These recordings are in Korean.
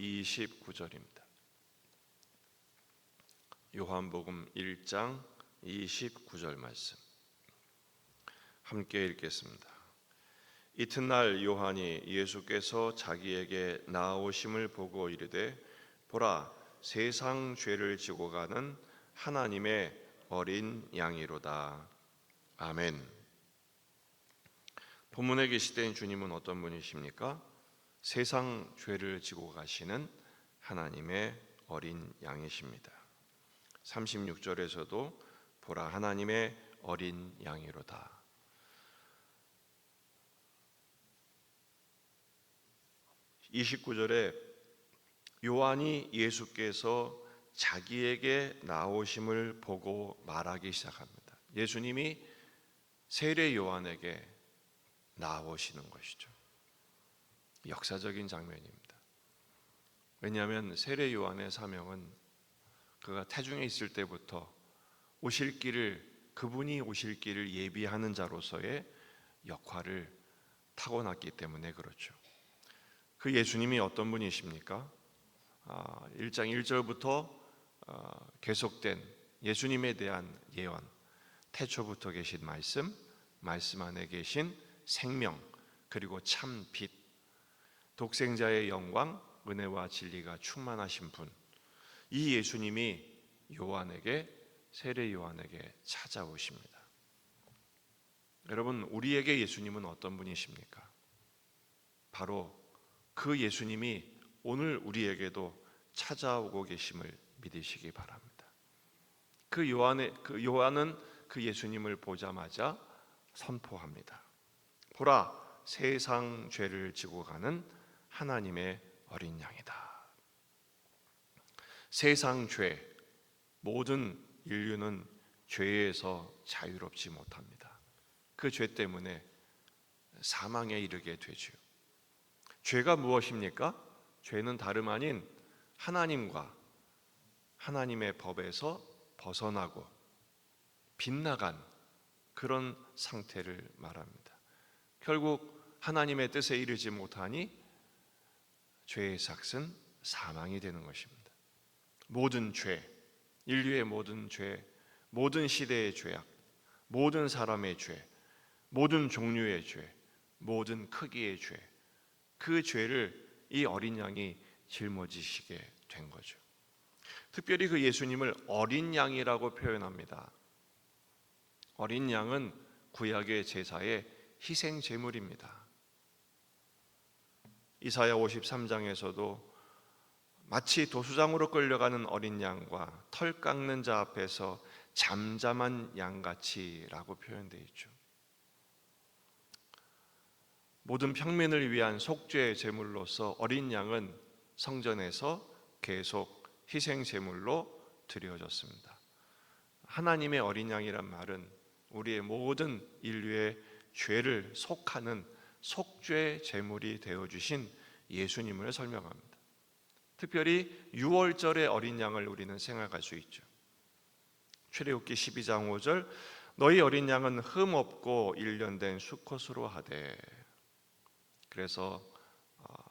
29절입니다. 요한복음 1장 29절 말씀 함께 읽겠습니다. 이튿날 요한이 예수께서 자기에게 나아오심을 보고 이르되 보라, 세상 죄를 지고 가는 하나님의 어린 양이로다. 아멘. 본문에 계시된 주님은 어떤 분이십니까? 세상 죄를 지고 가시는 하나님의 어린 양이십니다. 36절에서도 보라, 하나님의 어린 양이로다. 29절에 요한이 예수께서 자기에게 나오심을 보고 말하기 시작합니다. 예수님이 세례 요한에게 나오시는 것이죠. 역사적인 장면입니다. 왜냐하면 세례 요한의 사명은 그가 태중에 있을 때부터 그분이 오실 길을 예비하는 자로서의 역할을 타고났기 때문에 그렇죠. 그 예수님이 어떤 분이십니까? 1장 1절부터 계속된 예수님에 대한 예언, 태초부터 계신 말씀 안에 계신 생명, 그리고 참 빛, 독생자의 영광, 은혜와 진리가 충만하신 분, 이 예수님이 세례 요한에게 찾아오십니다. 여러분, 우리에게 예수님은 어떤 분이십니까? 바로 그 예수님이 오늘 우리에게도 찾아오고 계심을 믿으시기 바랍니다. 요한은 그 예수님을 보자마자 선포합니다. 보라, 세상 죄를 지고 가는 하나님의 어린 양이다. 세상 죄, 모든 인류는 죄에서 자유롭지 못합니다. 그 죄 때문에 사망에 이르게 되죠. 죄가 무엇입니까? 죄는 다름 아닌 하나님과 하나님의 법에서 벗어나고 빗나간 그런 상태를 말합니다. 결국 하나님의 뜻에 이르지 못하니 죄의 삭은 사망이 되는 것입니다. 모든 죄, 인류의 모든 죄, 모든 시대의 죄악, 모든 사람의 죄, 모든 종류의 죄, 모든 크기의 죄, 그 죄를 이 어린 양이 짊어지시게 된 거죠. 특별히 그 예수님을 어린 양이라고 표현합니다. 어린 양은 구약의 제사의 희생 제물입니다. 이사야 53장에서도 마치 도수장으로 끌려가는 어린 양과 털 깎는 자 앞에서 잠잠한 양같이라고 표현되어 있죠. 모든 평민을 위한 속죄 제물로서 어린 양은 성전에서 계속 희생 제물로 드려졌습니다. 하나님의 어린 양이란 말은 우리의 모든 인류의 죄를 속하는 속죄 제물이 되어주신 예수님을 설명합니다. 특별히 유월절의 어린 양을 우리는 생각할 수 있죠. 출애굽기 12장 5절, 너희 어린 양은 흠 없고 일련된 수컷으로 하되. 그래서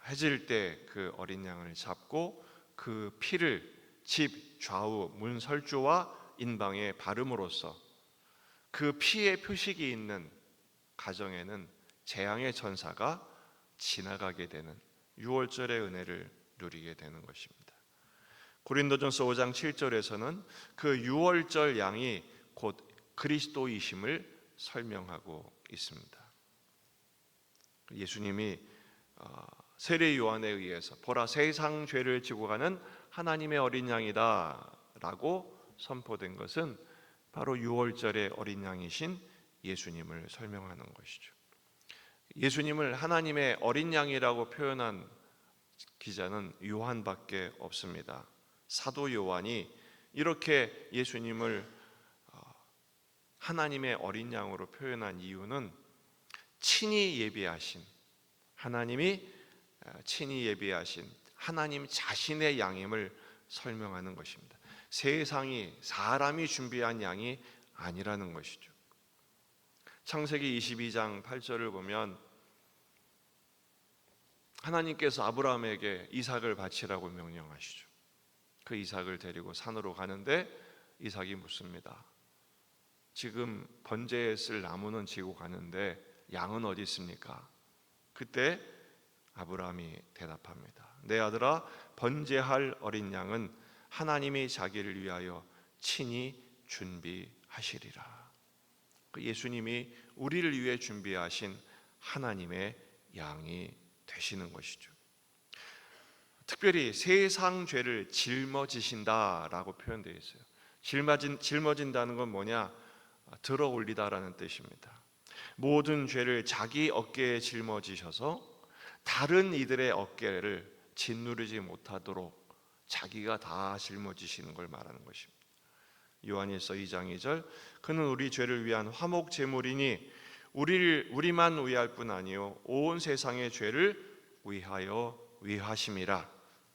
해질 때 그 어린 양을 잡고 그 피를 집 좌우 문설주와 인방에 바름으로써 그 피의 표식이 있는 가정에는 재앙의 천사가 지나가게 되는 유월절의 은혜를 누리게 되는 것입니다. 고린도전서 5장 7절에서는 그 유월절 양이 곧 그리스도이심을 설명하고 있습니다. 예수님이 세례 요한에 의해서 보라, 세상 죄를 지고 가는 하나님의 어린 양이다 라고 선포된 것은 바로 유월절의 어린 양이신 예수님을 설명하는 것이죠. 예수님을 하나님의 어린 양이라고 표현한 기자는 요한밖에 없습니다. 사도 요한이 이렇게 예수님을 하나님의 어린 양으로 표현한 이유는 하나님이 친히 예비하신 하나님 자신의 양임을 설명하는 것입니다. 세상이 사람이 준비한 양이 아니라는 것이죠. 창세기 22장 8절을 보면 하나님께서 아브라함에게 이삭을 바치라고 명령하시죠. 그 이삭을 데리고 산으로 가는데 이삭이 묻습니다. 지금 번제에 쓸 나무는 지고 가는데 양은 어디 있습니까? 그때 아브라함이 대답합니다. 내 아들아, 번제할 어린 양은 하나님이 자기를 위하여 친히 준비하시리라. 예수님이 우리를 위해 준비하신 하나님의 양이 되시는 것이죠. 특별히 세상 죄를 짊어지신다라고 표현되어 있어요. 짊어진다는 건 뭐냐? 들어 올리다라는 뜻입니다. 모든 죄를 자기 어깨에 짊어지셔서 다른 이들의 어깨를 짓누르지 못하도록 자기가 다 짊어지시는 걸 말하는 것입니다. 요한일서 2장 2절, 그는 우리 죄를 위한 화목 제물이니 우리만 위할 뿐 아니요 온 세상의 죄를 위하여 위하심이라.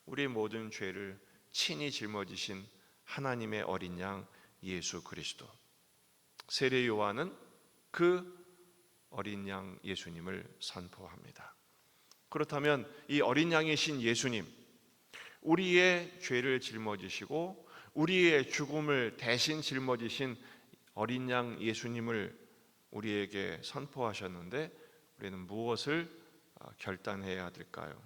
우리 모든 죄를 친히 짊어지신 하나님의 어린 양 예수 그리스도. 세례 요한은 그 어린 양 예수님을 선포합니다. 그렇다면 이 어린 양이신 예수님, 우리의 죄를 짊어지시고 우리의 죽음을 대신 짊어지신 어린 양 예수님을 우리에게 선포하셨는데 우리는 무엇을 결단해야 될까요?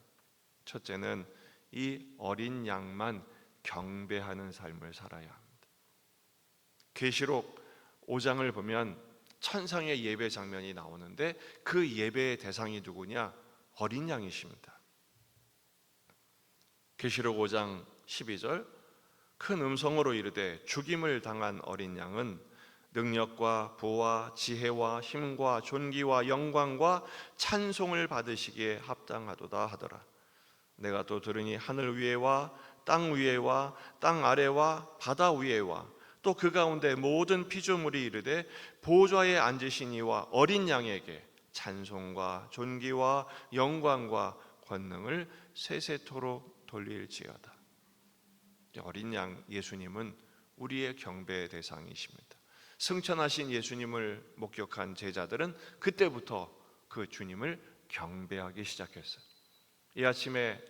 첫째는 이 어린 양만 경배하는 삶을 살아야 합니다. 계시록 5장을 보면 천상의 예배 장면이 나오는데 그 예배의 대상이 누구냐? 어린 양이십니다. 계시록 5장 12절, 큰 음성으로 이르되 죽임을 당한 어린 양은 능력과 부와 지혜와 힘과 존귀와 영광과 찬송을 받으시기에 합당하도다 하더라. 내가 또 들으니 하늘 위에와 땅 위에와 땅 아래와 바다 위에와 또 그 가운데 모든 피조물이 이르되 보좌에 앉으신 이와 어린 양에게 찬송과 존귀와 영광과 권능을 세세토록 돌릴지어다. 어린 양 예수님은 우리의 경배의 대상이십니다. 승천하신 예수님을 목격한 제자들은 그때부터 그 주님을 경배하기 시작했어요. 이 아침에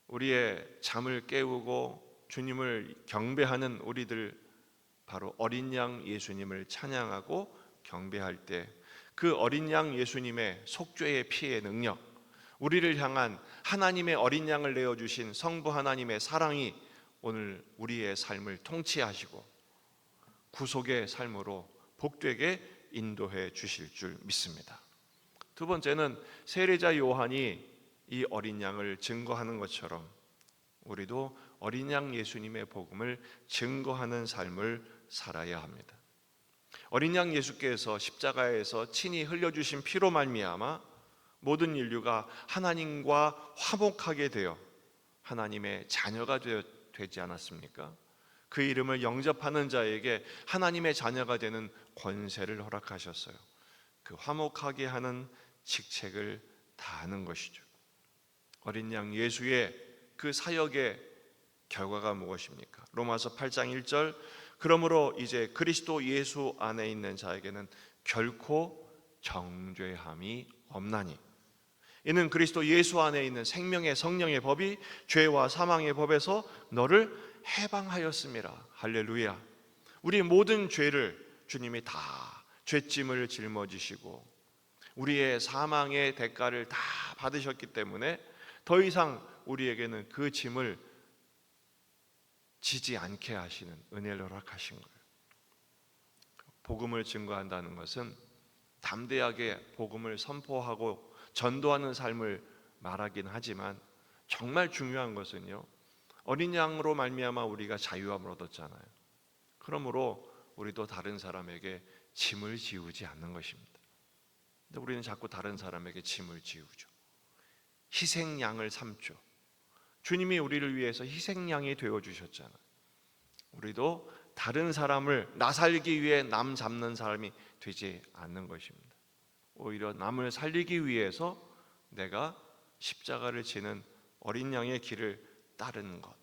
우리의 잠을 깨우고 주님을 경배하는 우리들, 바로 어린 양 예수님을 찬양하고 경배할 때 그 어린 양 예수님의 속죄의 피의 능력, 우리를 향한 하나님의 어린 양을 내어주신 성부 하나님의 사랑이 오늘 우리의 삶을 통치하시고 구속의 삶으로 복되게 인도해 주실 줄 믿습니다. 두 번째는 세례자 요한이 이 어린 양을 증거하는 것처럼 우리도 어린 양 예수님의 복음을 증거하는 삶을 살아야 합니다. 어린 양 예수께서 십자가에서 친히 흘려주신 피로 말미암아 모든 인류가 하나님과 화목하게 되어 하나님의 자녀가 되지 않았습니까? 그 이름을 영접하는 자에게 하나님의 자녀가 되는 권세를 허락하셨어요. 그 화목하게 하는 직책을 다하는 것이죠. 어린 양 예수의 그 사역의 결과가 무엇입니까? 로마서 8장 1절, 그러므로 이제 그리스도 예수 안에 있는 자에게는 결코 정죄함이 없나니 이는 그리스도 예수 안에 있는 생명의 성령의 법이 죄와 사망의 법에서 너를 해방하였음이라. 할렐루야. 우리 모든 죄를 주님이 다 죄짐을 짊어지시고 우리의 사망의 대가를 다 받으셨기 때문에 더 이상 우리에게는 그 짐을 지지 않게 하시는 은혜를 허락하신 거예요. 복음을 증거한다는 것은 담대하게 복음을 선포하고 전도하는 삶을 말하긴 하지만 정말 중요한 것은요, 어린 양으로 말미암아 우리가 자유함을 얻었잖아요. 그러므로 우리도 다른 사람에게 짐을 지우지 않는 것입니다. 근데 우리는 자꾸 다른 사람에게 짐을 지우죠. 희생양을 삼죠. 주님이 우리를 위해서 희생양이 되어주셨잖아요. 우리도 다른 사람을 나 살기 위해 남 잡는 사람이 되지 않는 것입니다. 오히려 남을 살리기 위해서 내가 십자가를 지는 어린 양의 길을 따르는 것,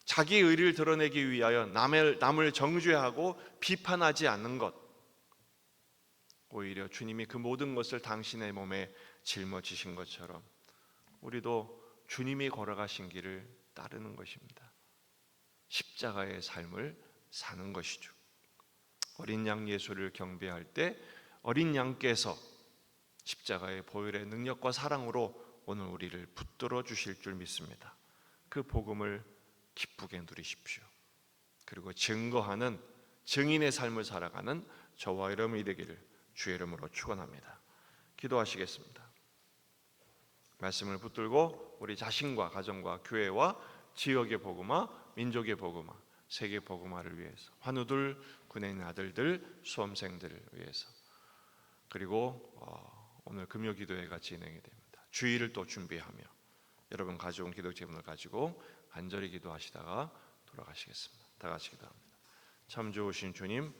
자기 의를 드러내기 위하여 남을 정죄하고 비판하지 않는 것, 오히려 주님이 그 모든 것을 당신의 몸에 짊어지신 것처럼 우리도 주님이 걸어가신 길을 따르는 것입니다. 십자가의 삶을 사는 것이죠. 어린 양 예수를 경배할 때 어린 양께서 십자가의 보혈의 능력과 사랑으로 오늘 우리를 붙들어 주실 줄 믿습니다. 그 복음을 기쁘게 누리십시오. 그리고 증거하는 증인의 삶을 살아가는 저와 여러분이 되기를 주의 이름으로 축원합니다. 기도하시겠습니다. 말씀을 붙들고 우리 자신과 가정과 교회와 지역의 복음화, 민족의 복음화, 세계 복음화를 위해서 환우들, 군에 있는 아들들, 수험생들을 위해서 그리고 오늘 금요 기도회가 진행이 됩니다. 주일을 또 준비하며 여러분 가져온 기도 제목을 가지고 간절히 기도하시다가 돌아가시겠습니다. 다 같이 기도합니다. 참 좋으신 주님,